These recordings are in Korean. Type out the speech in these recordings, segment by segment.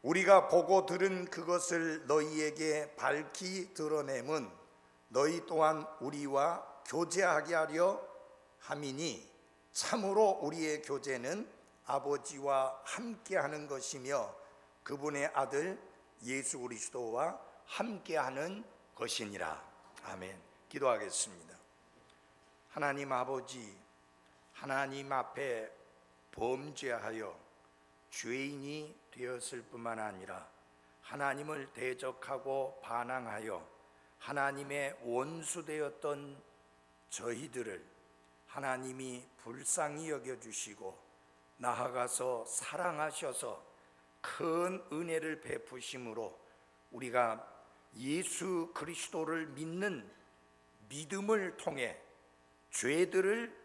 우리가 보고 들은 그것을 너희에게 밝히 드러냄은 너희 또한 우리와 교제하게 하려 함이니 참으로 우리의 교제는 아버지와 함께하는 것이며 그분의 아들 예수 그리스도와 함께하는 것이니라. 아멘. 기도하겠습니다. 하나님 아버지, 하나님 앞에 범죄하여 죄인이 되었을 뿐만 아니라 하나님을 대적하고 반항하여 하나님의 원수되었던 저희들을 하나님이 불쌍히 여겨주시고 나아가서 사랑하셔서 큰 은혜를 베푸심으로 우리가 예수 그리스도를 믿는 믿음을 통해 죄들을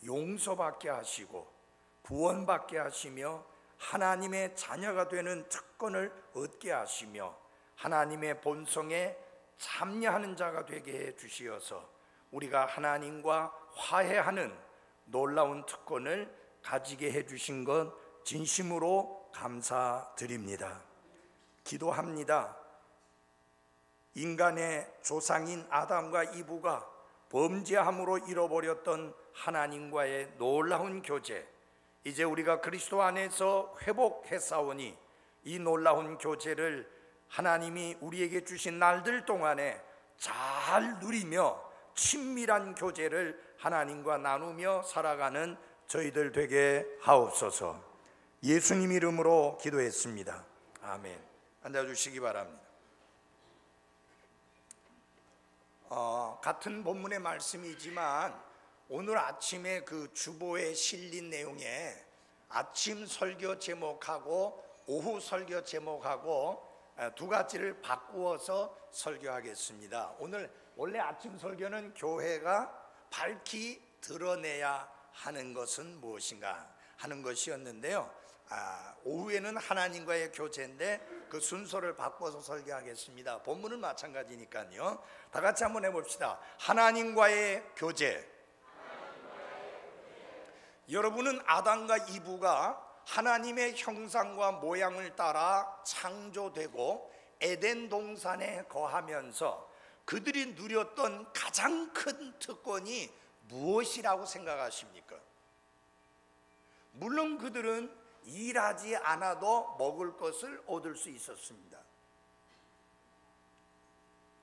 용서받게 하시고 구원받게 하시며 하나님의 자녀가 되는 특권을 얻게 하시며 하나님의 본성에 참여하는 자가 되게 해 주시어서 우리가 하나님과 화해하는 놀라운 특권을 가지게 해 주신 것 진심으로 감사드립니다. 기도합니다. 인간의 조상인 아담과 이브가 범죄함으로 잃어버렸던 하나님과의 놀라운 교제, 이제 우리가 그리스도 안에서 회복했사오니 이 놀라운 교제를 하나님이 우리에게 주신 날들 동안에 잘 누리며 친밀한 교제를 하나님과 나누며 살아가는 저희들 되게 하옵소서. 예수님 이름으로 기도했습니다. 아멘. 앉아주시기 바랍니다. 같은 본문의 말씀이지만 오늘 아침에 그 주보에 실린 내용에 아침 설교 제목하고 오후 설교 제목하고 두 가지를 바꾸어서 설교하겠습니다. 오늘 원래 아침 설교는 교회가 밝히 드러내야 하는 것은 무엇인가 하는 것이었는데요. 오후에는 하나님과의 교제인데 그 순서를 바꿔서 설교하겠습니다. 본문은 마찬가지니까요. 다 같이 한번 해봅시다. 하나님과의 교제. 여러분은 아담과 이브가 하나님의 형상과 모양을 따라 창조되고 에덴 동산에 거하면서 그들이 누렸던 가장 큰 특권이 무엇이라고 생각하십니까? 물론 그들은 일하지 않아도 먹을 것을 얻을 수 있었습니다.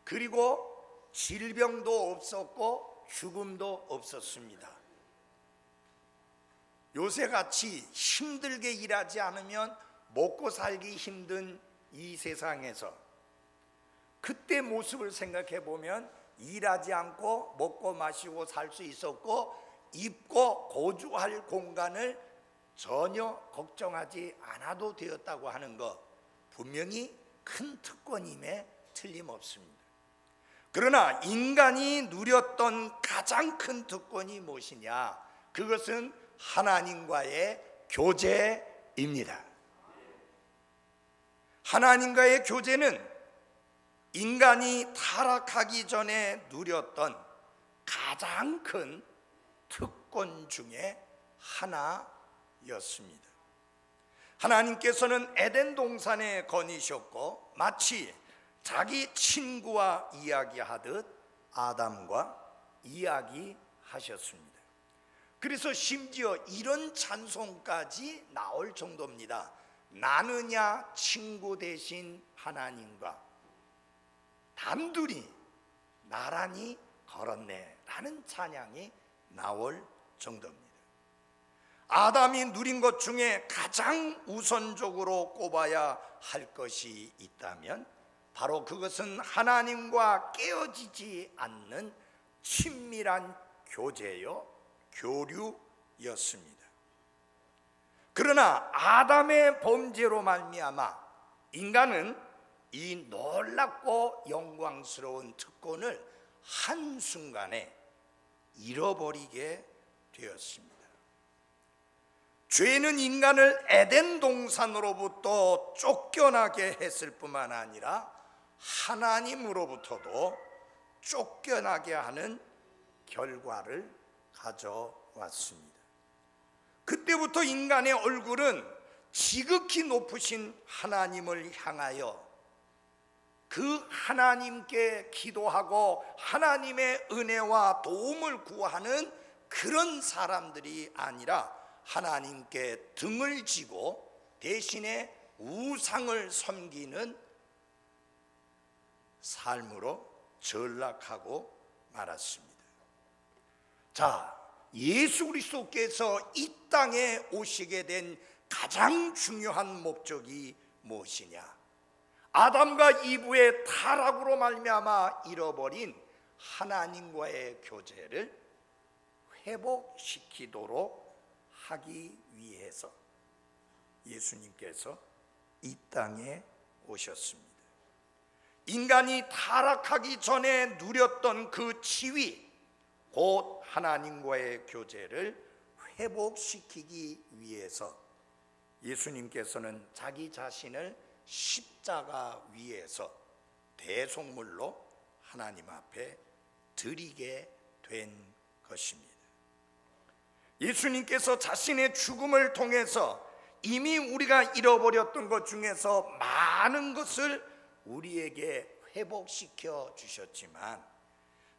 그리고 질병도 없었고 죽음도 없었습니다. 요새같이 힘들게 일하지 않으면 먹고 살기 힘든 이 세상에서 그때 모습을 생각해 보면 일하지 않고 먹고 마시고 살 수 있었고 입고 거주할 공간을 전혀 걱정하지 않아도 되었다고 하는 것, 분명히 큰 특권임에 틀림없습니다. 그러나 인간이 누렸던 가장 큰 특권이 무엇이냐? 그것은 하나님과의 교제입니다. 하나님과의 교제는 인간이 타락하기 전에 누렸던 가장 큰 특권 중에 하나였습니다. 하나님께서는 에덴 동산에 거니셨고 마치 자기 친구와 이야기하듯 아담과 이야기하셨습니다. 그래서 심지어 이런 찬송까지 나올 정도입니다. 나느냐 친구 대신 하나님과 단둘이 나란히 걸었네 라는 찬양이 나올 정도입니다. 아담이 누린 것 중에 가장 우선적으로 꼽아야 할 것이 있다면 바로 그것은 하나님과 깨어지지 않는 친밀한 교제요, 교류였습니다. 그러나 아담의 범죄로 말미암아 인간은 이 놀랍고 영광스러운 특권을 한순간에 잃어버리게 되었습니다. 죄는 인간을 에덴 동산으로부터 쫓겨나게 했을 뿐만 아니라 하나님으로부터도 쫓겨나게 하는 결과를 가져왔습니다. 그때부터 인간의 얼굴은 지극히 높으신 하나님을 향하여 그 하나님께 기도하고 하나님의 은혜와 도움을 구하는 그런 사람들이 아니라 하나님께 등을 지고 대신에 우상을 섬기는 삶으로 전락하고 말았습니다. 자, 예수 그리스도께서 이 땅에 오시게 된 가장 중요한 목적이 무엇이냐? 아담과 이브의 타락으로 말미암아 잃어버린 하나님과의 교제를 회복시키도록 하기 위해서 예수님께서 이 땅에 오셨습니다. 인간이 타락하기 전에 누렸던 그 지위, 곧 하나님과의 교제를 회복시키기 위해서 예수님께서는 자기 자신을 십자가 위에서 대속물로 하나님 앞에 드리게 된 것입니다. 예수님께서 자신의 죽음을 통해서 이미 우리가 잃어버렸던 것 중에서 많은 것을 우리에게 회복시켜 주셨지만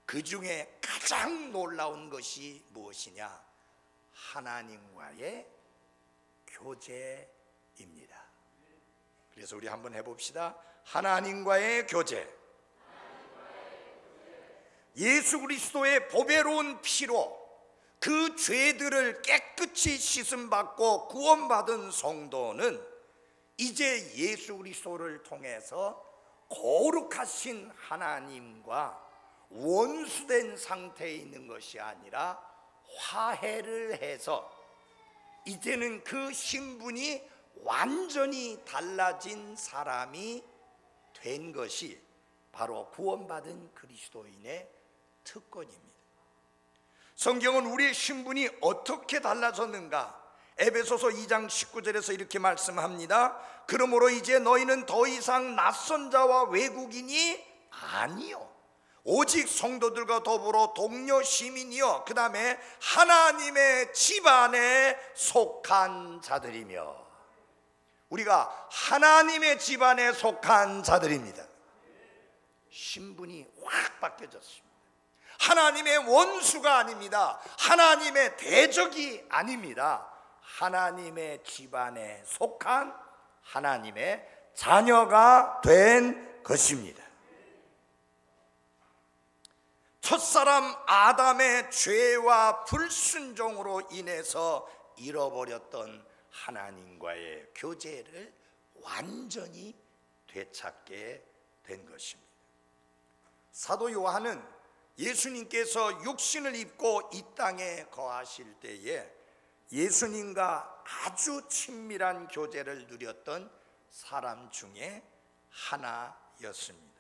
그 중에 가장 놀라운 것이 무엇이냐? 하나님과의 교제입니다. 그래서 우리 한번 해봅시다. 하나님과의 교제. 예수 그리스도의 보배로운 피로 그 죄들을 깨끗이 씻음받고 구원받은 성도는 이제 예수 그리스도를 통해서 거룩하신 하나님과 원수된 상태에 있는 것이 아니라 화해를 해서 이제는 그 신분이 완전히 달라진 사람이 된 것이 바로 구원받은 그리스도인의 특권입니다. 성경은 우리의 신분이 어떻게 달라졌는가? 에베소서 2장 19절에서 이렇게 말씀합니다. 그러므로 이제 너희는 더 이상 낯선 자와 외국인이 아니요 오직 성도들과 더불어 동료 시민이요 그 다음에 하나님의 집안에 속한 자들이며, 우리가 하나님의 집안에 속한 자들입니다. 신분이 확 바뀌어졌습니다. 하나님의 원수가 아닙니다. 하나님의 대적이 아닙니다. 하나님의 집안에 속한 하나님의 자녀가 된 것입니다. 첫사람 아담의 죄와 불순종으로 인해서 잃어버렸던 하나님과의 교제를 완전히 되찾게 된 것입니다. 사도 요한은 예수님께서 육신을 입고 이 땅에 거하실 때에 예수님과 아주 친밀한 교제를 누렸던 사람 중에 하나였습니다.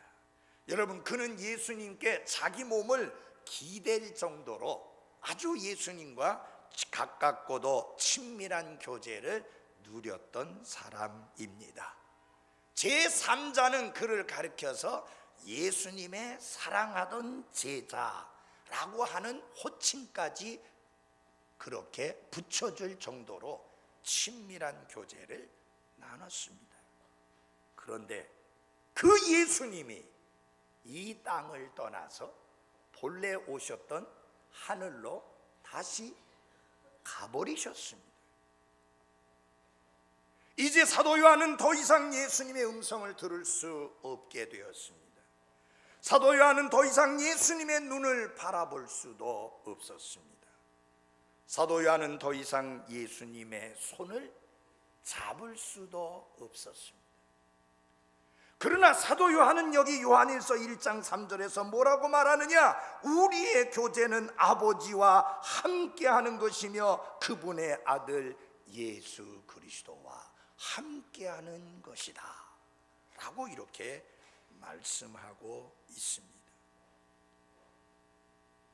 여러분, 그는 예수님께 자기 몸을 기댈 정도로 아주 예수님과 가깝고도 친밀한 교제를 누렸던 사람입니다. 제3자는 그를 가리켜서 예수님의 사랑하던 제자라고 하는 호칭까지 그렇게 붙여줄 정도로 친밀한 교제를 나눴습니다. 그런데 그 예수님이 이 땅을 떠나서 본래 오셨던 하늘로 다시 가버리셨습니다. 이제 사도 요한은 더 이상 예수님의 음성을 들을 수 없게 되었습니다. 사도 요한은 더 이상 예수님의 눈을 바라볼 수도 없었습니다. 사도 요한은 더 이상 예수님의 손을 잡을 수도 없었습니다. 그러나 사도 요한은 여기 요한일서 1장 3절에서 뭐라고 말하느냐? 우리의 교제는 아버지와 함께하는 것이며 그분의 아들 예수 그리스도와 함께하는 것이다 라고 이렇게 말씀하고 있습니다.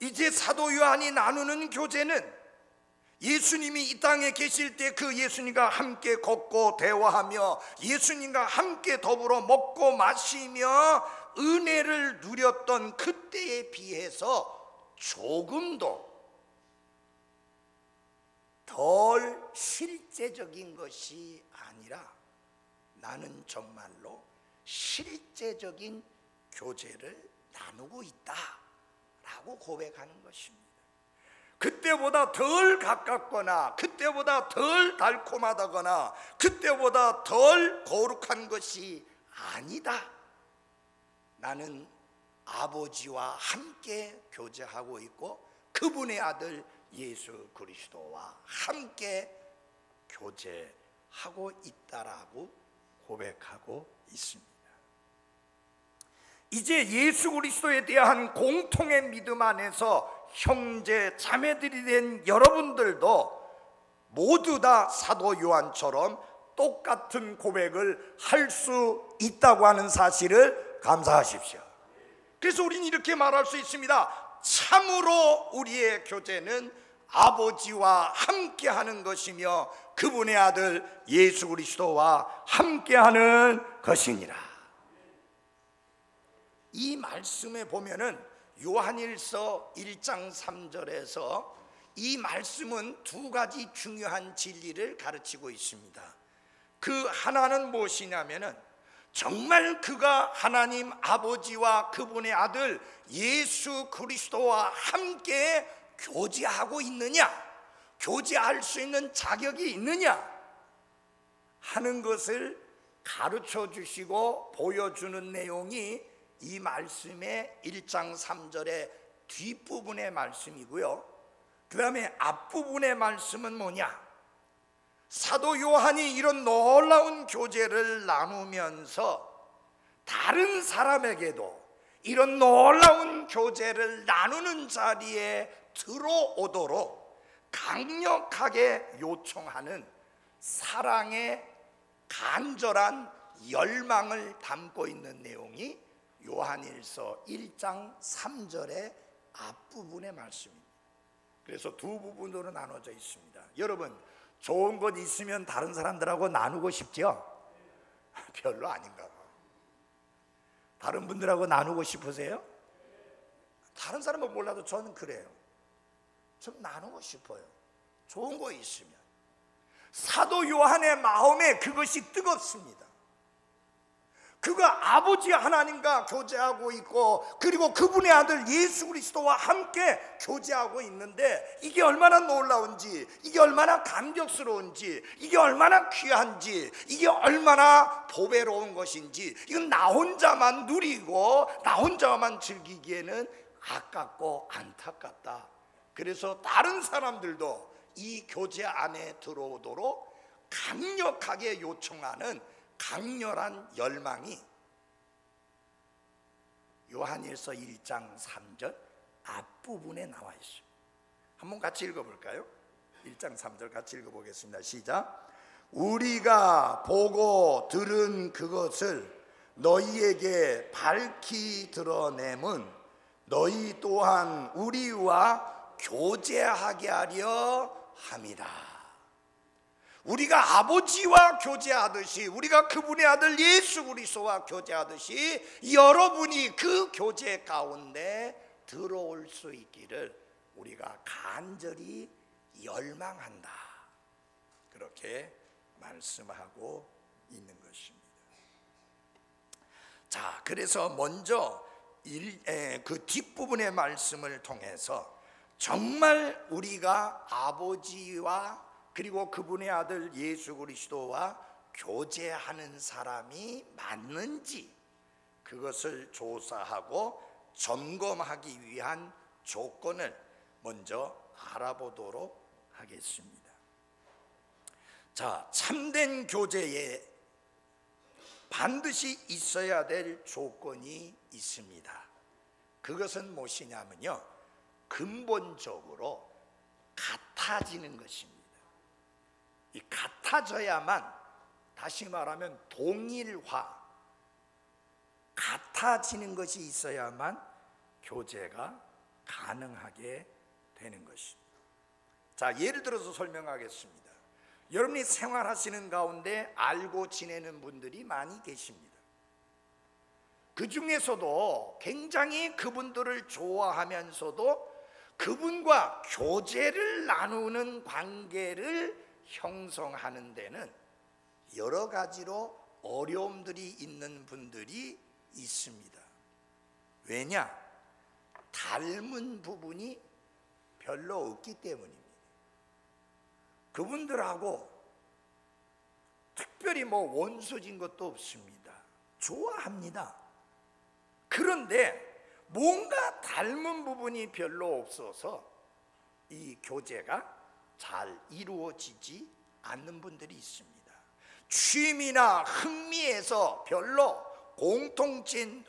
이제 사도 요한이 나누는 교제는 예수님이 이 땅에 계실 때 그 예수님과 함께 걷고 대화하며 예수님과 함께 더불어 먹고 마시며 은혜를 누렸던 그때에 비해서 조금도 덜 실제적인 것이 아니라 나는 정말로 실제적인 교제를 나누고 있다라고 고백하는 것입니다. 그때보다 덜 가깝거나 그때보다 덜 달콤하다거나 그때보다 덜 거룩한 것이 아니다. 나는 아버지와 함께 교제하고 있고 그분의 아들 예수 그리스도와 함께 교제하고 있다라고 고백하고 있습니다. 이제 예수 그리스도에 대한 공통의 믿음 안에서 형제 자매들이 된 여러분들도 모두 다 사도 요한처럼 똑같은 고백을 할 수 있다고 하는 사실을 감사하십시오. 그래서 우리는 이렇게 말할 수 있습니다. 참으로 우리의 교제는 아버지와 함께하는 것이며 그분의 아들 예수 그리스도와 함께하는 것이니라. 이 말씀에 보면은 요한일서 1장 3절에서 이 말씀은 두 가지 중요한 진리를 가르치고 있습니다. 그 하나는 무엇이냐면은 정말 그가 하나님 아버지와 그분의 아들 예수 그리스도와 함께 교제하고 있느냐, 교제할 수 있는 자격이 있느냐 하는 것을 가르쳐 주시고 보여주는 내용이 이 말씀의 1장 3절의 뒷부분의 말씀이고요. 그 다음에 앞부분의 말씀은 뭐냐? 사도 요한이 이런 놀라운 교제를 나누면서 다른 사람에게도 이런 놀라운 교제를 나누는 자리에 들어오도록 강력하게 요청하는 사랑의 간절한 열망을 담고 있는 내용이 요한일서 1장 3절의 앞부분의 말씀입니다. 그래서 두 부분으로 나눠져 있습니다. 여러분, 좋은 것 있으면 다른 사람들하고 나누고 싶지요? 별로 아닌가 봐. 다른 분들하고 나누고 싶으세요? 다른 사람은 몰라도 저는 그래요. 좀 나누고 싶어요. 좋은 거 있으면. 사도 요한의 마음에 그것이 뜨겁습니다. 그가 아버지 하나님과 교제하고 있고 그리고 그분의 아들 예수 그리스도와 함께 교제하고 있는데 이게 얼마나 놀라운지, 이게 얼마나 감격스러운지, 이게 얼마나 귀한지, 이게 얼마나 보배로운 것인지, 이건 나 혼자만 누리고 나 혼자만 즐기기에는 아깝고 안타깝다. 그래서 다른 사람들도 이 교제 안에 들어오도록 강력하게 요청하는 강렬한 열망이 요한일서 1장 3절 앞부분에 나와 있습니다. 한번 같이 읽어볼까요? 1장 3절 같이 읽어보겠습니다. 시작. 우리가 보고 들은 그것을 너희에게 밝히 드러내면 너희 또한 우리와 교제하게 하려 함이라. 우리가 아버지와 교제하듯이, 우리가 그분의 아들 예수 그리스도와 교제하듯이 여러분이 그 교제 가운데 들어올 수 있기를 우리가 간절히 열망한다. 그렇게 말씀하고 있는 것입니다. 자, 그래서 먼저 그 뒷부분의 말씀을 통해서 정말 우리가 아버지와 그리고 그분의 아들 예수 그리스도와 교제하는 사람이 맞는지 그것을 조사하고 점검하기 위한 조건을 먼저 알아보도록 하겠습니다. 자, 참된 교제에 반드시 있어야 될 조건이 있습니다. 그것은 무엇이냐면요, 근본적으로 같아지는 것입니다. 이 같아져야만, 다시 말하면 동일화, 같아지는 것이 있어야만 교제가 가능하게 되는 것입니다. 자, 예를 들어서 설명하겠습니다. 여러분이 생활하시는 가운데 알고 지내는 분들이 많이 계십니다. 그 중에서도 굉장히 그분들을 좋아하면서도 그분과 교제를 나누는 관계를 형성하는 데는 여러 가지로 어려움들이 있는 분들이 있습니다. 왜냐? 닮은 부분이 별로 없기 때문입니다. 그분들하고 특별히 원수진 것도 없습니다. 좋아합니다. 그런데 뭔가 닮은 부분이 별로 없어서 이 교제가 잘 이루어지지 않는 분들이 있습니다. 취미나 흥미에서 별로 공통된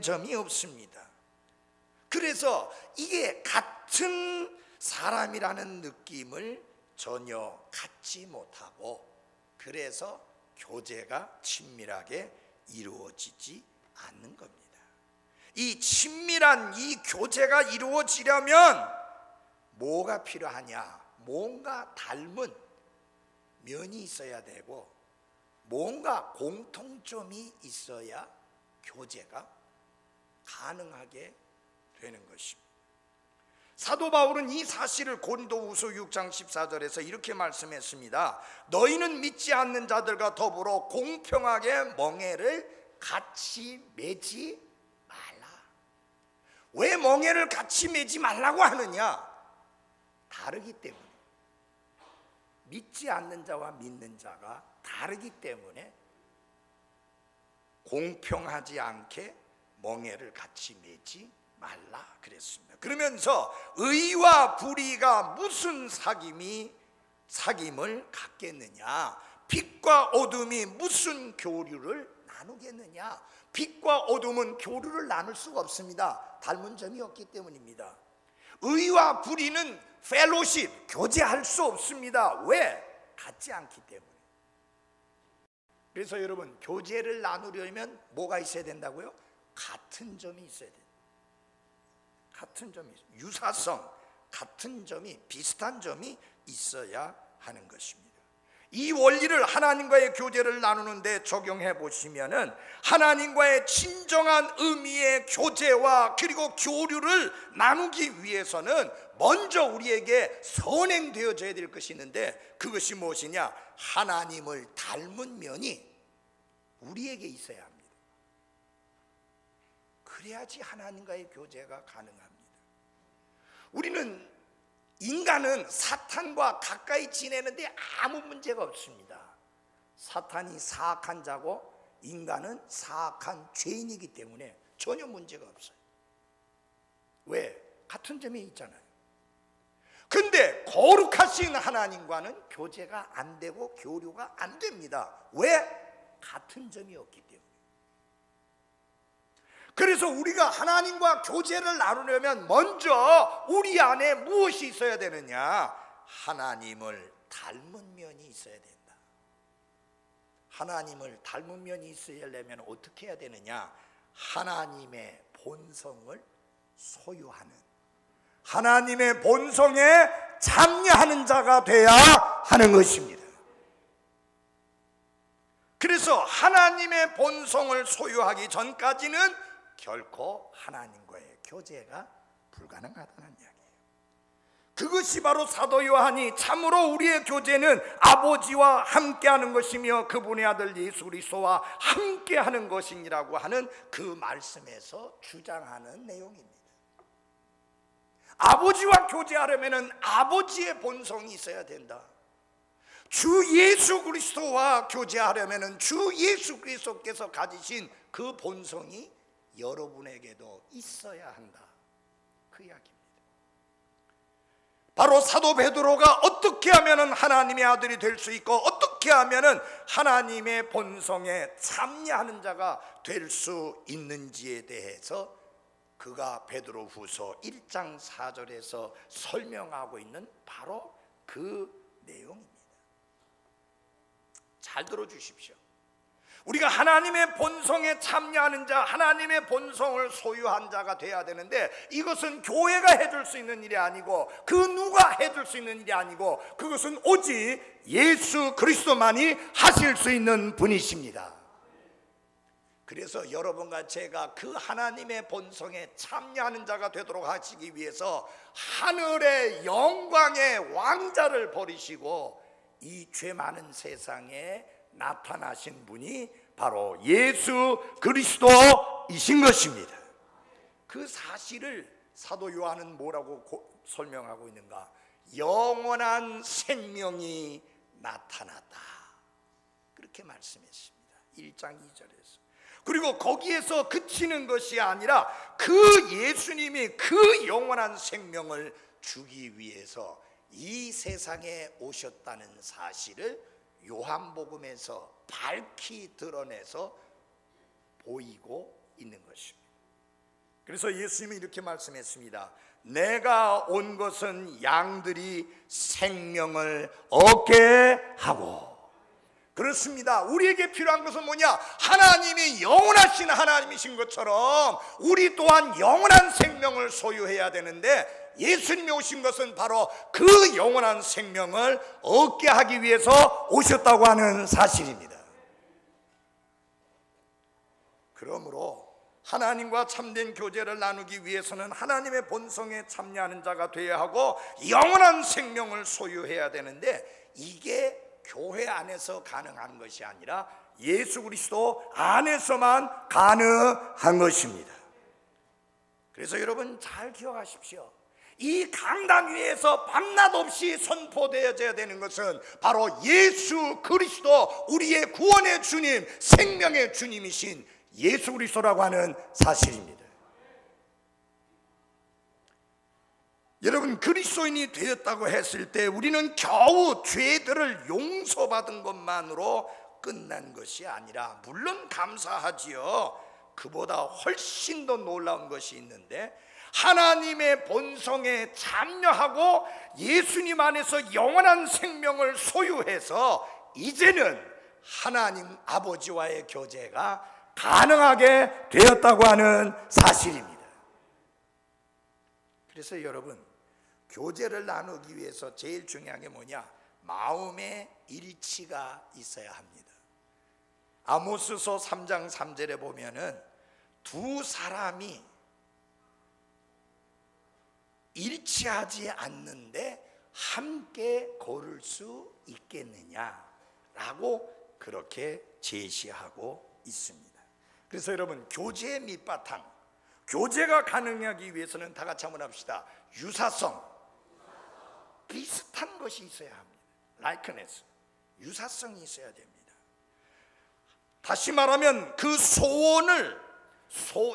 점이 없습니다. 그래서 이게 같은 사람이라는 느낌을 전혀 갖지 못하고, 그래서 교제가 친밀하게 이루어지지 않는 겁니다. 이 친밀한 이 교제가 이루어지려면 뭐가 필요하냐? 뭔가 닮은 면이 있어야 되고, 뭔가 공통점이 있어야 교제가 가능하게 되는 것입니다. 사도 바울은 이 사실을 고린도후서 6장 14절에서 이렇게 말씀했습니다. 너희는 믿지 않는 자들과 더불어 공평하게 멍에를 같이 매지 말라. 왜 멍에를 같이 매지 말라고 하느냐? 다르기 때문에. 믿지 않는 자와 믿는 자가 다르기 때문에 공평하지 않게 멍에를 같이 매지 말라 그랬습니다. 그러면서 의와 불의가 무슨 사귐을 갖겠느냐? 빛과 어둠이 무슨 교류를 나누겠느냐? 빛과 어둠은 교류를 나눌 수가 없습니다. 닮은 점이 없기 때문입니다. 의와 불의는 펠로십, 교제할 수 없습니다. 왜? 같지 않기 때문에. 그래서 여러분, 교제를 나누려면 뭐가 있어야 된다고요? 같은 점이 있어야 돼요. 같은 점이, 유사성, 같은 점이, 비슷한 점이 있어야 하는 것입니다. 이 원리를 하나님과의 교제를 나누는데 적용해 보시면은 하나님과의 진정한 의미의 교제와 그리고 교류를 나누기 위해서는 먼저 우리에게 선행되어져야 될 것이 있는데, 그것이 무엇이냐? 하나님을 닮은 면이 우리에게 있어야 합니다. 그래야지 하나님과의 교제가 가능합니다. 우리는, 인간은 사탄과 가까이 지내는데 아무 문제가 없습니다. 사탄이 사악한 자고 인간은 사악한 죄인이기 때문에 전혀 문제가 없어요. 왜? 같은 점이 있잖아요. 근데 거룩하신 하나님과는 교제가 안 되고 교류가 안 됩니다. 왜? 같은 점이 없기 때문에. 그래서 우리가 하나님과 교제를 나누려면 먼저 우리 안에 무엇이 있어야 되느냐? 하나님을 닮은 면이 있어야 된다. 하나님을 닮은 면이 있으려면 어떻게 해야 되느냐? 하나님의 본성을 소유하는, 하나님의 본성에 참여하는 자가 돼야 하는 것입니다. 그래서 하나님의 본성을 소유하기 전까지는 결코 하나님과의 교제가 불가능하다는 이야기예요. 그것이 바로 사도 요한이 참으로 우리의 교제는 아버지와 함께하는 것이며 그분의 아들 예수 그리스도와 함께하는 것이라고 하는 그 말씀에서 주장하는 내용입니다. 아버지와 교제하려면 아버지의 본성이 있어야 된다. 주 예수 그리스도와 교제하려면 주 예수 그리스도께서 가지신 그 본성이 여러분에게도 있어야 한다, 그 이야기입니다. 바로 사도 베드로가 어떻게 하면 하나님의 아들이 될 수 있고 어떻게 하면 하나님의 본성에 참여하는 자가 될 수 있는지에 대해서 그가 베드로후서 1장 4절에서 설명하고 있는 바로 그 내용입니다. 잘 들어주십시오. 우리가 하나님의 본성에 참여하는 자, 하나님의 본성을 소유한 자가 돼야 되는데, 이것은 교회가 해줄 수 있는 일이 아니고 그 누가 해줄 수 있는 일이 아니고 그것은 오직 예수 그리스도만이 하실 수 있는 분이십니다. 그래서 여러분과 제가 그 하나님의 본성에 참여하는 자가 되도록 하시기 위해서 하늘의 영광의 왕자를 버리시고 이 죄 많은 세상에 나타나신 분이 바로 예수 그리스도이신 것입니다. 그 사실을 사도 요한은 뭐라고 설명하고 있는가? 영원한 생명이 나타났다, 그렇게 말씀했습니다. 1장 2절에서. 그리고 거기에서 그치는 것이 아니라 그 예수님이 그 영원한 생명을 주기 위해서 이 세상에 오셨다는 사실을 요한복음에서 밝히 드러내서 보이고 있는 것입니다. 그래서 예수님이 이렇게 말씀했습니다. 내가 온 것은 양들이 생명을 얻게 하고. 그렇습니다. 우리에게 필요한 것은 뭐냐? 하나님이 영원하신 하나님이신 것처럼 우리 또한 영원한 생명을 소유해야 되는데, 예수님이 오신 것은 바로 그 영원한 생명을 얻게 하기 위해서 오셨다고 하는 사실입니다. 그러므로 하나님과 참된 교제를 나누기 위해서는 하나님의 본성에 참여하는 자가 되어야 하고 영원한 생명을 소유해야 되는데, 이게 교회 안에서 가능한 것이 아니라 예수 그리스도 안에서만 가능한 것입니다. 그래서 여러분 잘 기억하십시오. 이 강단 위에서 밤낮 없이 선포되어져야 되는 것은 바로 예수 그리스도, 우리의 구원의 주님, 생명의 주님이신 예수 그리스도라고 하는 사실입니다. 여러분, 그리스도인이 되었다고 했을 때 우리는 겨우 죄들을 용서받은 것만으로 끝난 것이 아니라, 물론 감사하지요. 그보다 훨씬 더 놀라운 것이 있는데, 하나님의 본성에 참여하고 예수님 안에서 영원한 생명을 소유해서 이제는 하나님 아버지와의 교제가 가능하게 되었다고 하는 사실입니다. 그래서 여러분, 교제를 나누기 위해서 제일 중요한 게 뭐냐? 마음의 일치가 있어야 합니다. 아모스서 3장 3절에 보면은 두 사람이 일치하지 않는데 함께 걸을 수 있겠느냐라고 그렇게 제시하고 있습니다. 그래서 여러분, 교제의 밑바탕, 교제가 가능하기 위해서는 다 같이 한번 합시다. 유사성, 비슷한 것이 있어야 합니다. likeness, 유사성이 있어야 됩니다. 다시 말하면 그 소원을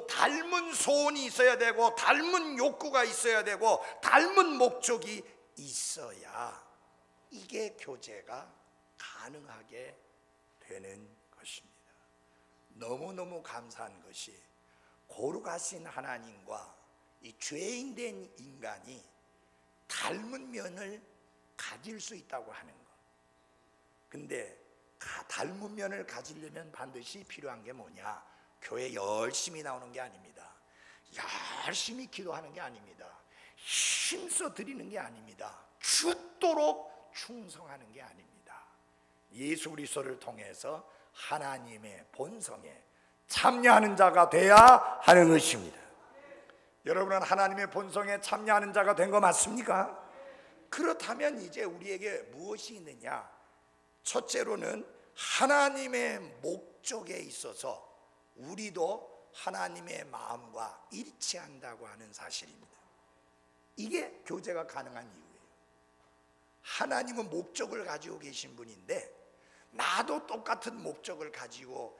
닮은 소원이 있어야 되고, 닮은 욕구가 있어야 되고, 닮은 목적이 있어야 이게 교제가 가능하게 되는 것입니다. 너무너무 감사한 것이, 거룩하신 하나님과 이 죄인 된 인간이 닮은 면을 가질 수 있다고 하는 것. 근데 닮은 면을 가지려면 반드시 필요한 게 뭐냐? 교회 열심히 나오는 게 아닙니다. 열심히 기도하는 게 아닙니다. 힘써 드리는 게 아닙니다. 죽도록 충성하는 게 아닙니다. 예수 그리스도를 통해서 하나님의 본성에 참여하는 자가 돼야 하는 것입니다. 여러분은 하나님의 본성에 참여하는 자가 된 거 맞습니까? 그렇다면 이제 우리에게 무엇이 있느냐? 첫째로는 하나님의 목적에 있어서 우리도 하나님의 마음과 일치한다고 하는 사실입니다. 이게 교제가 가능한 이유예요. 하나님은 목적을 가지고 계신 분인데 나도 똑같은 목적을 가지고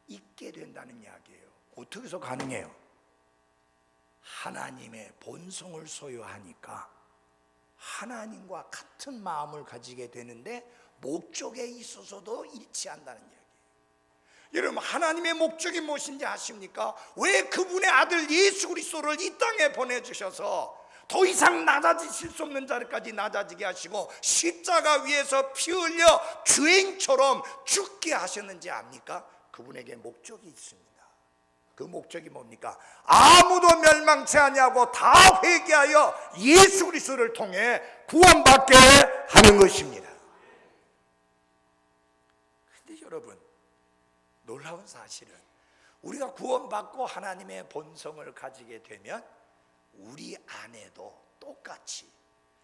있게 된다는 이야기예요. 어떻게 해서 가능해요? 하나님의 본성을 소유하니까 하나님과 같은 마음을 가지게 되는데 목적에 있어서도 일치한다는 이야기예요. 여러분, 하나님의 목적이 무엇인지 아십니까? 왜 그분의 아들 예수 그리스도를 이 땅에 보내주셔서 더 이상 낮아지실 수 없는 자리까지 낮아지게 하시고 십자가 위에서 피 흘려 죄인처럼 죽게 하셨는지 압니까? 그분에게 목적이 있습니다. 그 목적이 뭡니까? 아무도 멸망치 아니하고 다 회개하여 예수 그리스도를 통해 구원받게 하는 것입니다. 근데 여러분, 놀라운 사실은 우리가 구원받고 하나님의 본성을 가지게 되면 우리 안에도 똑같이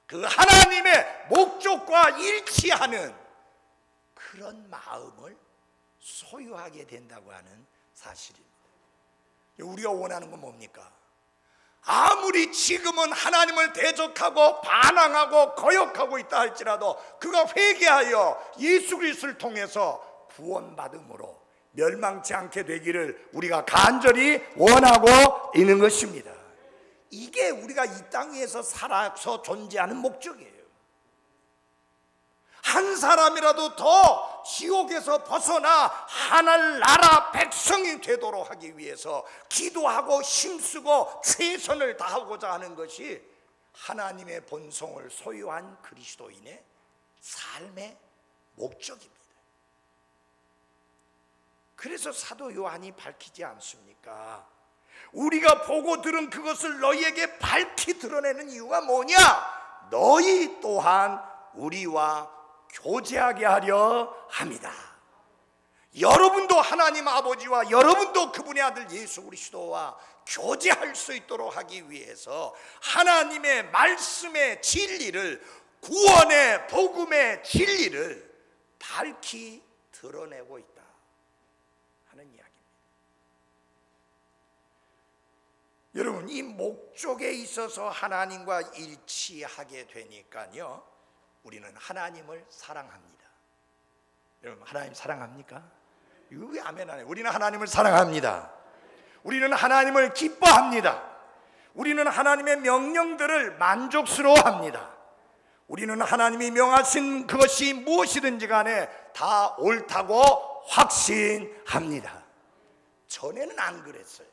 그 하나님의 목적과 일치하는 그런 마음을 소유하게 된다고 하는 사실입니다. 우리가 원하는 건 뭡니까? 아무리 지금은 하나님을 대적하고 반항하고 거역하고 있다 할지라도 그가 회개하여 예수 그리스도를 통해서 구원받음으로 멸망치 않게 되기를 우리가 간절히 원하고 있는 것입니다. 이게 우리가 이 땅에서 살아서 존재하는 목적이에요. 한 사람이라도 더 지옥에서 벗어나 하늘나라 백성이 되도록 하기 위해서 기도하고 힘쓰고 최선을 다하고자 하는 것이 하나님의 본성을 소유한 그리스도인의 삶의 목적입니다. 그래서 사도 요한이 밝히지 않습니까? 우리가 보고 들은 그것을 너희에게 밝히 드러내는 이유가 뭐냐? 너희 또한 우리와 교제하게 하려 합니다. 여러분도 하나님 아버지와 여러분도 그분의 아들 예수 그리스도와 교제할 수 있도록 하기 위해서 하나님의 말씀의 진리를, 구원의 복음의 진리를 밝히 드러내고 있다 하는 이야기입니다. 여러분, 이 목적에 있어서 하나님과 일치하게 되니까요, 우리는 하나님을 사랑합니다. 여러분, 하나님 사랑합니까? 이거 왜 아멘 안 해요? 우리는 하나님을 사랑합니다. 우리는 하나님을 기뻐합니다. 우리는 하나님의 명령들을 만족스러워합니다. 우리는 하나님이 명하신 그것이 무엇이든지 간에 다 옳다고 확신합니다. 전에는 안 그랬어요.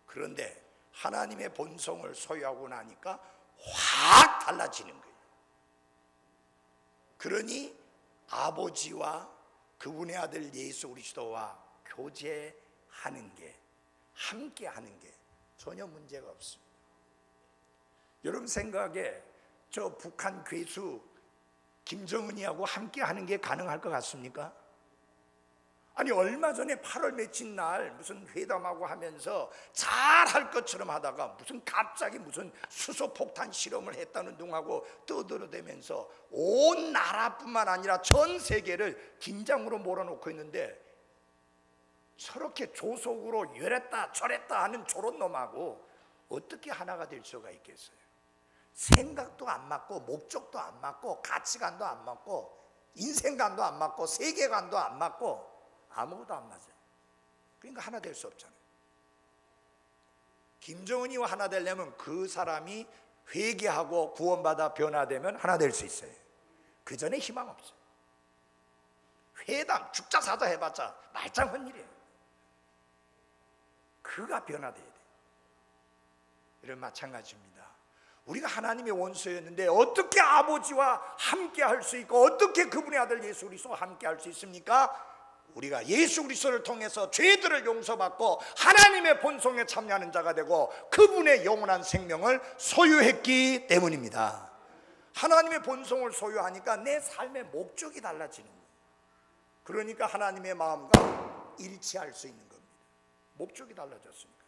그런데 하나님의 본성을 소유하고 나니까 확 달라지는 거예요. 그러니 아버지와 그분의 아들 예수 그리스도와 교제하는 게, 함께 하는 게 전혀 문제가 없습니다. 여러분 생각에 저 북한 괴수 김정은이하고 함께 하는 게 가능할 것 같습니까? 아니, 얼마 전에 8월 며칠 날 무슨 회담하고 하면서 잘할 것처럼 하다가 무슨 갑자기 무슨 수소폭탄 실험을 했다는 둥하고 떠들어대면서 온 나라뿐만 아니라 전 세계를 긴장으로 몰아놓고 있는데, 저렇게 조속으로 이랬다 저랬다 하는 저런 놈하고 어떻게 하나가 될 수가 있겠어요? 생각도 안 맞고 목적도 안 맞고 가치관도 안 맞고 인생관도 안 맞고 세계관도 안 맞고 아무것도 안 맞아요. 그러니까 하나 될 수 없잖아요. 김정은이와 하나 되려면 그 사람이 회개하고 구원받아 변화되면 하나 될 수 있어요. 그 전에 희망 없어요. 회담 죽자 사자 해봤자 말짱한 일이에요. 그가 변화돼야 돼요. 이런 마찬가지입니다. 우리가 하나님의 원수였는데 어떻게 아버지와 함께 할 수 있고 어떻게 그분의 아들 예수 그리스도와 함께 할 수 있습니까? 우리가 예수 그리스도를 통해서 죄들을 용서받고 하나님의 본성에 참여하는 자가 되고 그분의 영원한 생명을 소유했기 때문입니다. 하나님의 본성을 소유하니까 내 삶의 목적이 달라지는 거예요. 그러니까 하나님의 마음과 일치할 수 있는 겁니다. 목적이 달라졌으니까.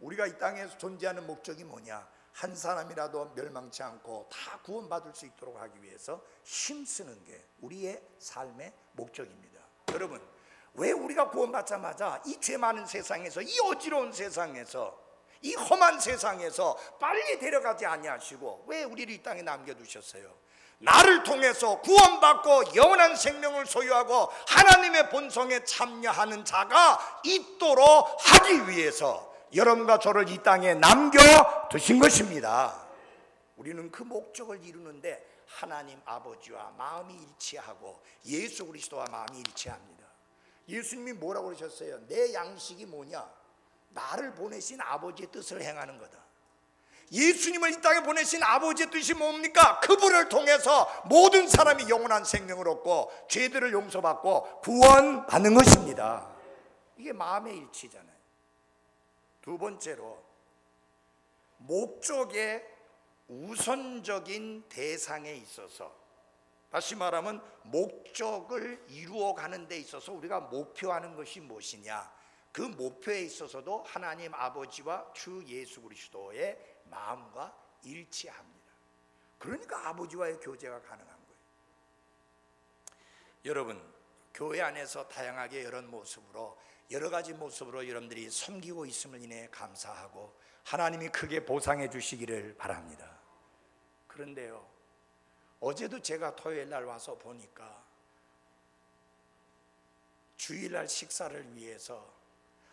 우리가 이 땅에서 존재하는 목적이 뭐냐? 한 사람이라도 멸망치 않고 다 구원받을 수 있도록 하기 위해서 힘쓰는 게 우리의 삶의 목적입니다. 여러분, 왜 우리가 구원받자마자 이 죄 많은 세상에서, 이 어지러운 세상에서, 이 험한 세상에서 빨리 데려가지 아니하시고 왜 우리를 이 땅에 남겨두셨어요? 나를 통해서 구원받고 영원한 생명을 소유하고 하나님의 본성에 참여하는 자가 있도록 하기 위해서 여러분과 저를 이 땅에 남겨두신 것입니다. 우리는 그 목적을 이루는데 하나님 아버지와 마음이 일치하고 예수 그리스도와 마음이 일치합니다. 예수님이 뭐라고 그러셨어요? 내 양식이 뭐냐? 나를 보내신 아버지의 뜻을 행하는 거다. 예수님을 이 땅에 보내신 아버지의 뜻이 뭡니까? 그분을 통해서 모든 사람이 영원한 생명을 얻고 죄들을 용서받고 구원받는 것입니다. 이게 마음의 일치잖아요. 두 번째로, 목적의 우선적인 대상에 있어서 다시 말하면 목적을 이루어가는 데 있어서 우리가 목표하는 것이 무엇이냐, 그 목표에 있어서도 하나님 아버지와 주 예수 그리스도의 마음과 일치합니다. 그러니까 아버지와의 교제가 가능한 거예요. 여러분, 교회 안에서 다양하게 여러 가지 모습으로 여러분들이 섬기고 있음을 인해 감사하고 하나님이 크게 보상해 주시기를 바랍니다. 그런데요, 어제도 제가 토요일 날 와서 보니까 주일날 식사를 위해서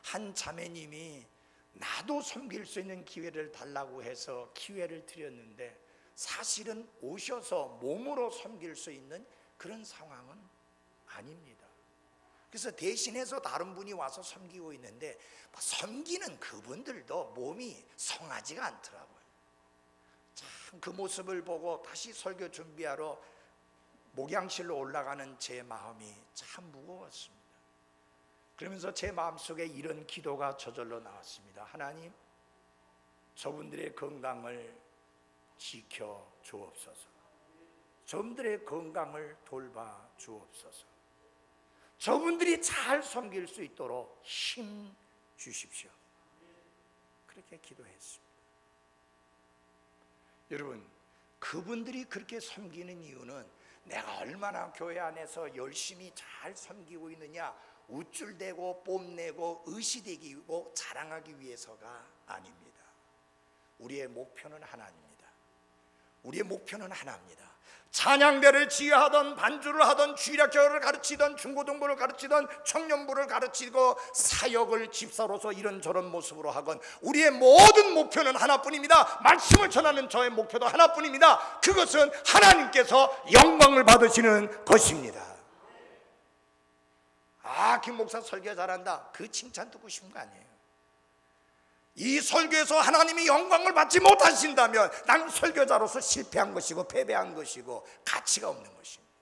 한 자매님이 나도 섬길 수 있는 기회를 달라고 해서 기회를 드렸는데 사실은 오셔서 몸으로 섬길 수 있는 그런 상황은 아닙니다. 그래서 대신해서 다른 분이 와서 섬기고 있는데 섬기는 그분들도 몸이 성하지가 않더라고요. 참 그 모습을 보고 다시 설교 준비하러 목양실로 올라가는 제 마음이 참 무거웠습니다. 그러면서 제 마음속에 이런 기도가 저절로 나왔습니다. 하나님, 저분들의 건강을 지켜 주옵소서. 저분들의 건강을 돌봐 주옵소서. 저분들이 잘 섬길 수 있도록 힘 주십시오. 그렇게 기도했습니다. 여러분, 그분들이 그렇게 섬기는 이유는 내가 얼마나 교회 안에서 열심히 잘 섬기고 있느냐 우쭐대고 뽐내고 의시되고 자랑하기 위해서가 아닙니다. 우리의 목표는 하나입니다. 우리의 목표는 하나입니다. 찬양대를 지휘하던 반주를 하던 주일학교를 가르치던 중고등부를 가르치던 청년부를 가르치고 사역을 집사로서 이런저런 모습으로 하건 우리의 모든 목표는 하나뿐입니다. 말씀을 전하는 저의 목표도 하나뿐입니다. 그것은 하나님께서 영광을 받으시는 것입니다. 김 목사 설교 잘한다, 그 칭찬 듣고 싶은 거 아니에요. 이 설교에서 하나님이 영광을 받지 못하신다면 나는 설교자로서 실패한 것이고 패배한 것이고 가치가 없는 것입니다.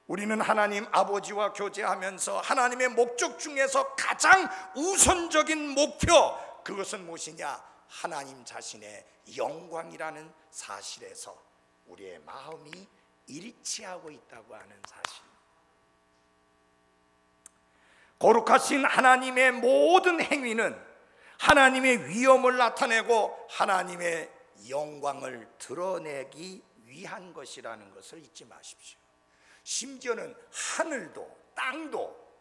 우리는 하나님 아버지와 교제하면서 하나님의 목적 중에서 가장 우선적인 목표, 그것은 무엇이냐? 하나님 자신의 영광이라는 사실에서 우리의 마음이 일치하고 있다고 하는 사실. 거룩하신 하나님의 모든 행위는 하나님의 위엄을 나타내고 하나님의 영광을 드러내기 위한 것이라는 것을 잊지 마십시오. 심지어는 하늘도 땅도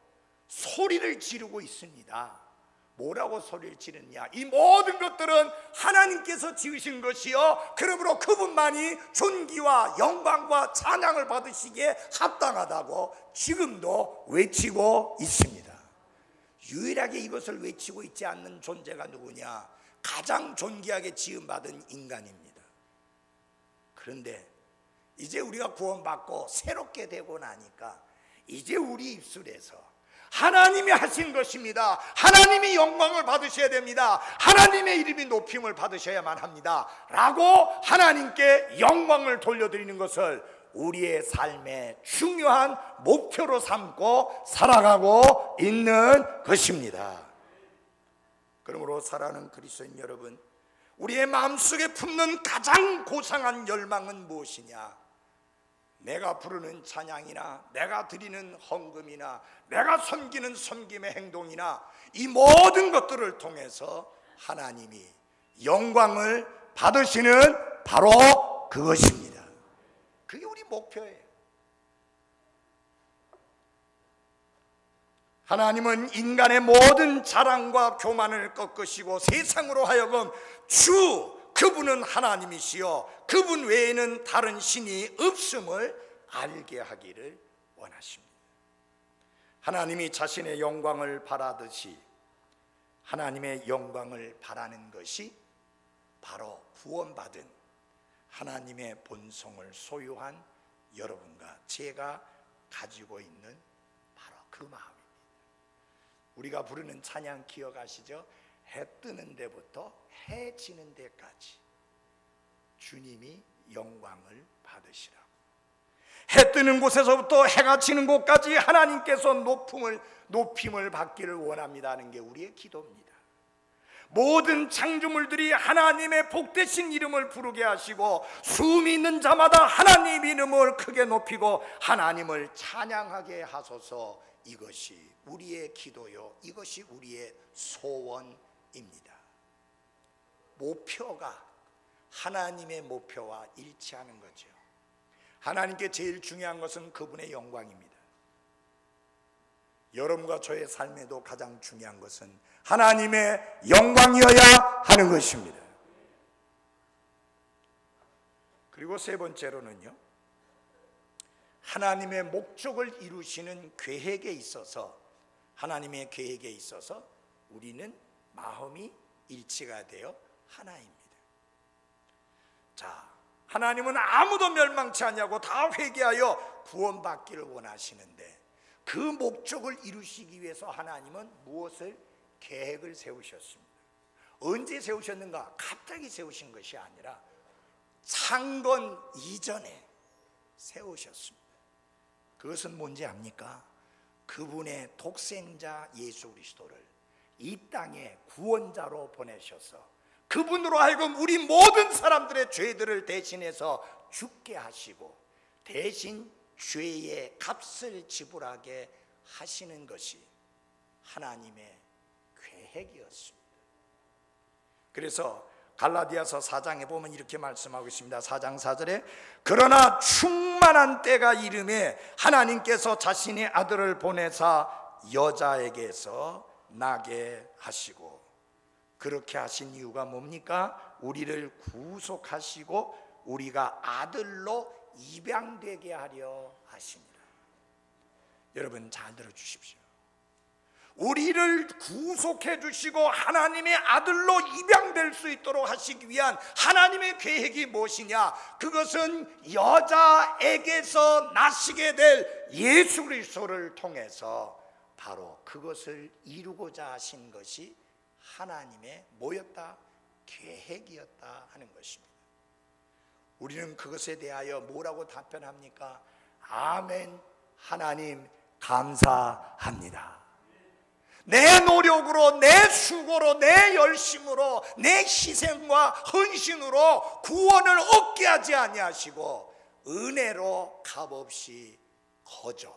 소리를 지르고 있습니다. 뭐라고 소리를 지르냐? 이 모든 것들은 하나님께서 지으신 것이요, 그러므로 그분만이 존귀와 영광과 찬양을 받으시기에 합당하다고 지금도 외치고 있습니다. 유일하게 이것을 외치고 있지 않는 존재가 누구냐? 가장 존귀하게 지음받은 인간입니다. 그런데 이제 우리가 구원받고 새롭게 되고 나니까 이제 우리 입술에서 하나님이 하신 것입니다, 하나님이 영광을 받으셔야 됩니다, 하나님의 이름이 높임을 받으셔야만 합니다 라고 하나님께 영광을 돌려드리는 것을 우리의 삶의 중요한 목표로 삼고 살아가고 있는 것입니다. 그러므로 사랑하는 그리스도인 여러분, 우리의 마음속에 품는 가장 고상한 열망은 무엇이냐? 내가 부르는 찬양이나 내가 드리는 헌금이나 내가 섬기는 섬김의 행동이나 이 모든 것들을 통해서 하나님이 영광을 받으시는 바로 그것입니다. 그게 우리 목표예요. 하나님은 인간의 모든 자랑과 교만을 꺾으시고 세상으로 하여금 그분은 하나님이시여 그분 외에는 다른 신이 없음을 알게 하기를 원하십니다. 하나님이 자신의 영광을 바라듯이 하나님의 영광을 바라는 것이 바로 구원받은 하나님의 본성을 소유한 여러분과 제가 가지고 있는 바로 그 마음입니다. 우리가 부르는 찬양 기억하시죠? 해 뜨는 데부터 해 지는 데까지 주님이 영광을 받으시라고. 해 뜨는 곳에서부터 해가 지는 곳까지 하나님께서 높임을 받기를 원합니다 하는 게 우리의 기도입니다. 모든 창조물들이 하나님의 복되신 이름을 부르게 하시고 숨이 있는 자마다 하나님 이름을 크게 높이고 하나님을 찬양하게 하소서. 이것이 우리의 기도요, 이것이 우리의 소원입니다. 목표가 하나님의 목표와 일치하는 거죠. 하나님께 제일 중요한 것은 그분의 영광입니다. 여러분과 저의 삶에도 가장 중요한 것은 하나님의 영광이어야 하는 것입니다. 그리고 세 번째로는요, 하나님의 목적을 이루시는 계획에 있어서, 하나님의 계획에 있어서 우리는 마음이 일치가 되어 하나입니다. 자, 하나님은 아무도 멸망치 않냐고 다 회개하여 구원받기를 원하시는데, 그 목적을 이루시기 위해서 하나님은 무엇을 계획을 세우셨습니다. 언제 세우셨는가? 갑자기 세우신 것이 아니라 창건 이전에 세우셨습니다. 그것은 뭔지 압니까? 그분의 독생자 예수 그리스도를 이 땅에 구원자로 보내셔서 그분으로 하여금 우리 모든 사람들의 죄들을 대신해서 죽게 하시고 대신 죄의 값을 지불하게 하시는 것이 하나님의 계획이었습니다. 그래서 갈라디아서 4장에 보면 이렇게 말씀하고 있습니다. 4장 4절에 그러나 충만한 때가 이름에 하나님께서 자신의 아들을 보내사 여자에게서 나게 하시고, 그렇게 하신 이유가 뭡니까? 우리를 구속하시고 우리가 아들로 입양되게 하려 하십니다. 여러분 잘 들어주십시오. 우리를 구속해 주시고 하나님의 아들로 입양될 수 있도록 하시기 위한 하나님의 계획이 무엇이냐? 그것은 여자에게서 나시게 될 예수 그리스도를 통해서 바로 그것을 이루고자 하신 것이 하나님의 뭐였다? 계획이었다 하는 것입니다. 우리는 그것에 대하여 뭐라고 답변합니까? 아멘, 하나님 감사합니다. 내 노력으로, 내 수고로, 내 열심으로, 내 희생과 헌신으로 구원을 얻게 하지 아니하시고 은혜로 값없이 거저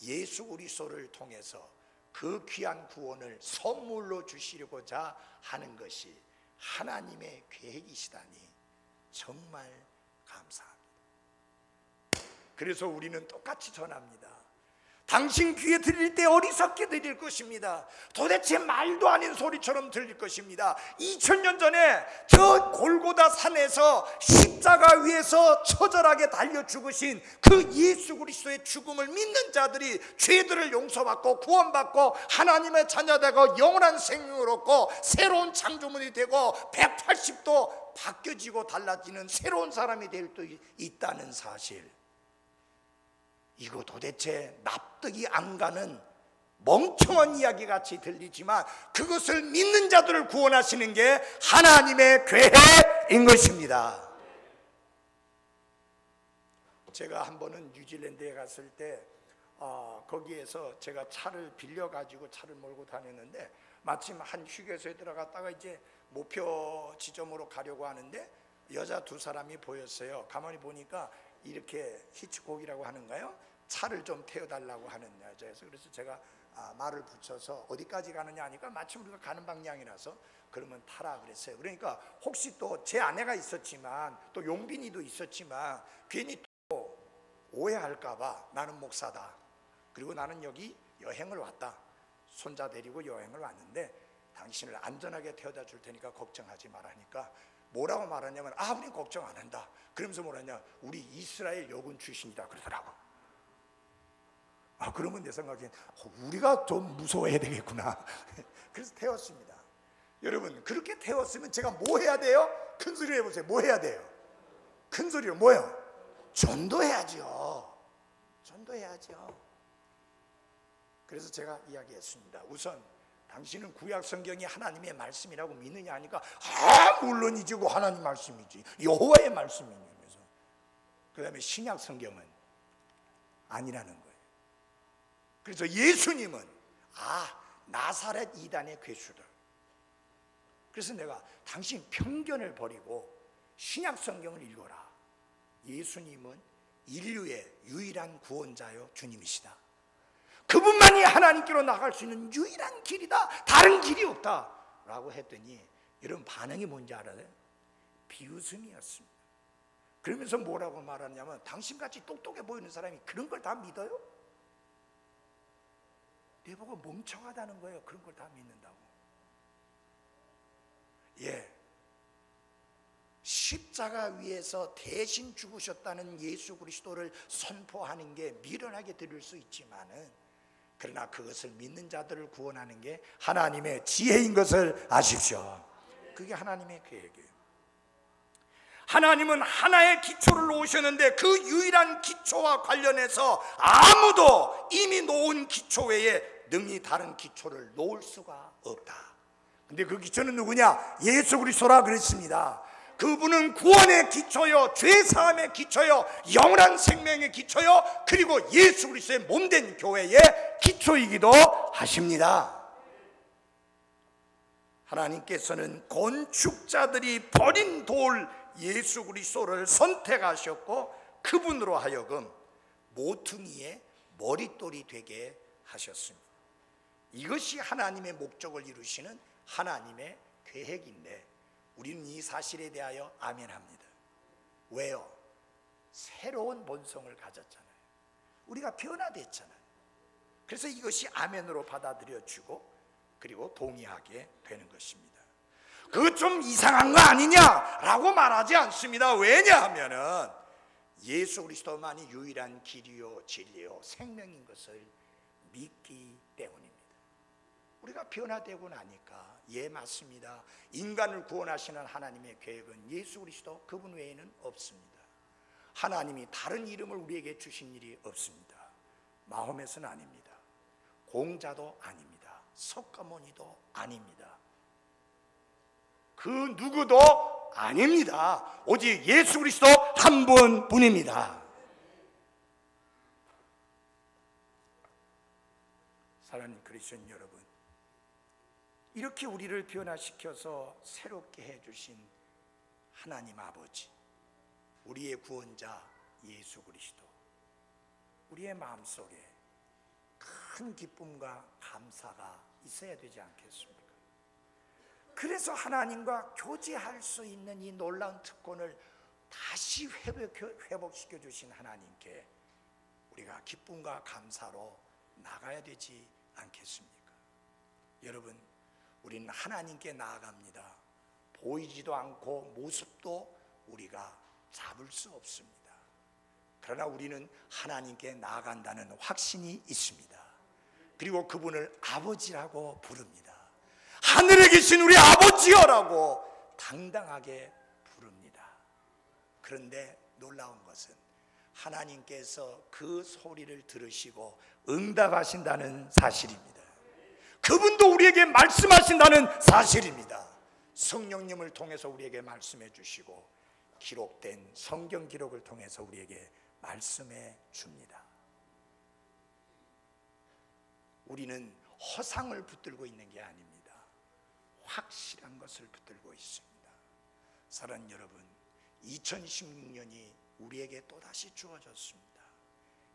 예수 그리스도를 통해서 그 귀한 구원을 선물로 주시려고자 하는 것이 하나님의 계획이시다니 정말 감사합니다. 그래서 우리는 똑같이 전합니다. 당신 귀에 들릴 때 어리석게 들릴 것입니다. 도대체 말도 아닌 소리처럼 들릴 것입니다. 2000년 전에 저 골고다 산에서 십자가 위에서 처절하게 달려 죽으신 그 예수 그리스도의 죽음을 믿는 자들이 죄들을 용서받고 구원받고 하나님의 자녀되고 영원한 생명을 얻고 새로운 창조물이 되고 180도 바뀌어지고 달라지는 새로운 사람이 될 수 있다는 사실, 이거 도대체 납득이 안 가는 멍청한 이야기 같이 들리지만 그것을 믿는 자들을 구원하시는 게 하나님의 계획인 것입니다. 제가 한 번은 뉴질랜드에 갔을 때 거기에서 제가 차를 빌려가지고 차를 몰고 다녔는데 마침 한 휴게소에 들어갔다가 이제 목표 지점으로 가려고 하는데 여자 두 사람이 보였어요. 가만히 보니까 이렇게 히치콕이라고 하는가요? 차를 좀 태워달라고 하는 여자여서, 그래서 제가 말을 붙여서 어디까지 가느냐 하니까 마침 우리가 가는 방향이라서 그러면 타라 그랬어요. 그러니까 혹시 또 제 아내가 있었지만 또 용빈이도 있었지만 괜히 또 오해할까봐 나는 목사다, 그리고 나는 여기 여행을 왔다, 손자 데리고 여행을 왔는데 당신을 안전하게 태워다 줄 테니까 걱정하지 말라니까 뭐라고 말하냐면 우린 걱정 안 한다. 그러면서 뭐라냐, 우리 이스라엘 여군 출신이다 그러더라고. 그러면 내 생각엔 우리가 좀 무서워해야 되겠구나. 그래서 태웠습니다. 여러분, 그렇게 태웠으면 제가 뭐 해야 돼요? 큰 소리로 해보세요. 뭐 해야 돼요? 큰 소리로 뭐요? 전도해야죠. 전도해야죠. 그래서 제가 이야기했습니다. 우선 당신은 구약 성경이 하나님의 말씀이라고 믿느냐 하니까 물론이지, 그 하나님 말씀이지, 여호와의 말씀이면서, 그 다음에 신약 성경은 아니라는 거예요. 그래서 예수님은 나사렛 이단의 괴수들, 그래서 내가 당신 편견을 버리고 신약 성경을 읽어라. 예수님은 인류의 유일한 구원자요 주님이시다. 그분만이 하나님께로 나갈 수 있는 유일한 길이다. 다른 길이 없다 라고 했더니 여러분 반응이 뭔지 알아요? 비웃음이었습니다. 그러면서 뭐라고 말하냐면 당신같이 똑똑해 보이는 사람이 그런 걸 다 믿어요? 내보고 멍청하다는 거예요. 그런 걸 다 믿는다고. 예, 십자가 위에서 대신 죽으셨다는 예수 그리스도를 선포하는 게 미련하게 들릴 수 있지만은, 그러나 그것을 믿는 자들을 구원하는 게 하나님의 지혜인 것을 아십시오. 그게 하나님의 계획이에요. 하나님은 하나의 기초를 놓으셨는데 그 유일한 기초와 관련해서 아무도 이미 놓은 기초 외에 능히 다른 기초를 놓을 수가 없다. 근데 그 기초는 누구냐? 예수 그리스도라 그랬습니다. 그분은 구원의 기초요, 죄사함의 기초요, 영원한 생명의 기초요, 그리고 예수 그리스도의 몸된 교회의 기초이기도 하십니다. 하나님께서는 건축자들이 버린 돌 예수 그리스도를 선택하셨고 그분으로 하여금 모퉁이의 머릿돌이 되게 하셨습니다. 이것이 하나님의 목적을 이루시는 하나님의 계획인데 우리는 이 사실에 대하여 아멘합니다. 왜요? 새로운 본성을 가졌잖아요. 우리가 변화됐잖아요. 그래서 이것이 아멘으로 받아들여지고 그리고 동의하게 되는 것입니다. 그거 좀 이상한 거 아니냐라고 말하지 않습니다. 왜냐하면은 예수 그리스도만이 유일한 길이요 진리요 생명인 것을 믿기 때문입니다. 우리가 변화되고 나니까 예 맞습니다. 인간을 구원하시는 하나님의 계획은 예수 그리스도 그분 외에는 없습니다. 하나님이 다른 이름을 우리에게 주신 일이 없습니다. 마호멧은 아닙니다. 공자도 아닙니다. 석가모니도 아닙니다. 그 누구도 아닙니다. 오직 예수 그리스도 한 분뿐입니다. 사랑하는 그리스도인 여러분, 이렇게 우리를 변화시켜서 새롭게 해주신 하나님 아버지, 우리의 구원자 예수 그리스도, 우리의 마음속에 큰 기쁨과 감사가 있어야 되지 않겠습니까? 그래서 하나님과 교제할 수 있는 이 놀라운 특권을 다시 회복시켜 주신 하나님께 우리가 기쁨과 감사로 나가야 되지 않겠습니까? 여러분, 우리는 하나님께 나아갑니다. 보이지도 않고 모습도 우리가 잡을 수 없습니다. 그러나 우리는 하나님께 나아간다는 확신이 있습니다. 그리고 그분을 아버지라고 부릅니다. 하늘에 계신 우리 아버지여라고 당당하게 부릅니다. 그런데 놀라운 것은 하나님께서 그 소리를 들으시고 응답하신다는 사실입니다. 그분도 우리에게 말씀하신다는 사실입니다. 성령님을 통해서 우리에게 말씀해 주시고 기록된 성경 기록을 통해서 우리에게 말씀해 줍니다. 우리는 허상을 붙들고 있는 게 아닙니다. 확실한 것을 붙들고 있습니다. 사랑하는 여러분, 2016년이 우리에게 또다시 주어졌습니다.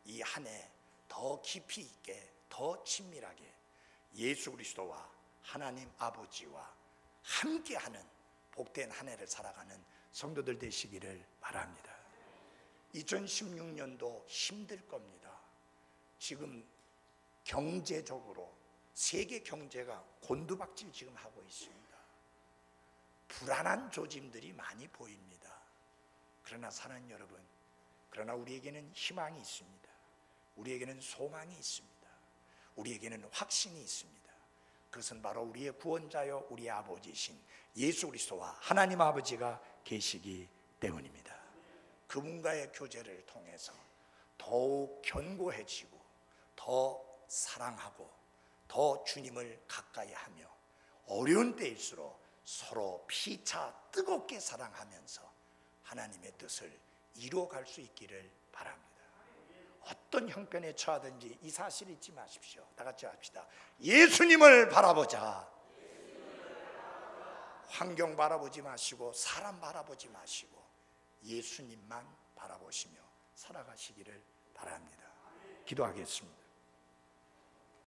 이 한 해 더 깊이 있게, 더 친밀하게 예수 그리스도와 하나님 아버지와 함께하는 복된 한 해를 살아가는 성도들 되시기를 바랍니다. 2016년도 힘들 겁니다. 지금 경제적으로 세계 경제가 곤두박질 지금 하고 있습니다. 불안한 조짐들이 많이 보입니다. 그러나 사랑하는 여러분, 그러나 우리에게는 희망이 있습니다. 우리에게는 소망이 있습니다. 우리에게는 확신이 있습니다. 그것은 바로 우리의 구원자요 우리의 아버지이신 예수 그리스도와 하나님 아버지가 계시기 때문입니다. 그분과의 교제를 통해서 더욱 견고해지고 더 사랑하고 더 주님을 가까이 하며 어려운 때일수록 서로 피차 뜨겁게 사랑하면서 하나님의 뜻을 이루어갈 수 있기를 바랍니다. 어떤 형편에 처하든지 이 사실 잊지 마십시오. 다 같이 합시다. 예수님을 바라보자. 환경 바라보지 마시고 사람 바라보지 마시고 예수님만 바라보시며 살아가시기를 바랍니다. 기도하겠습니다.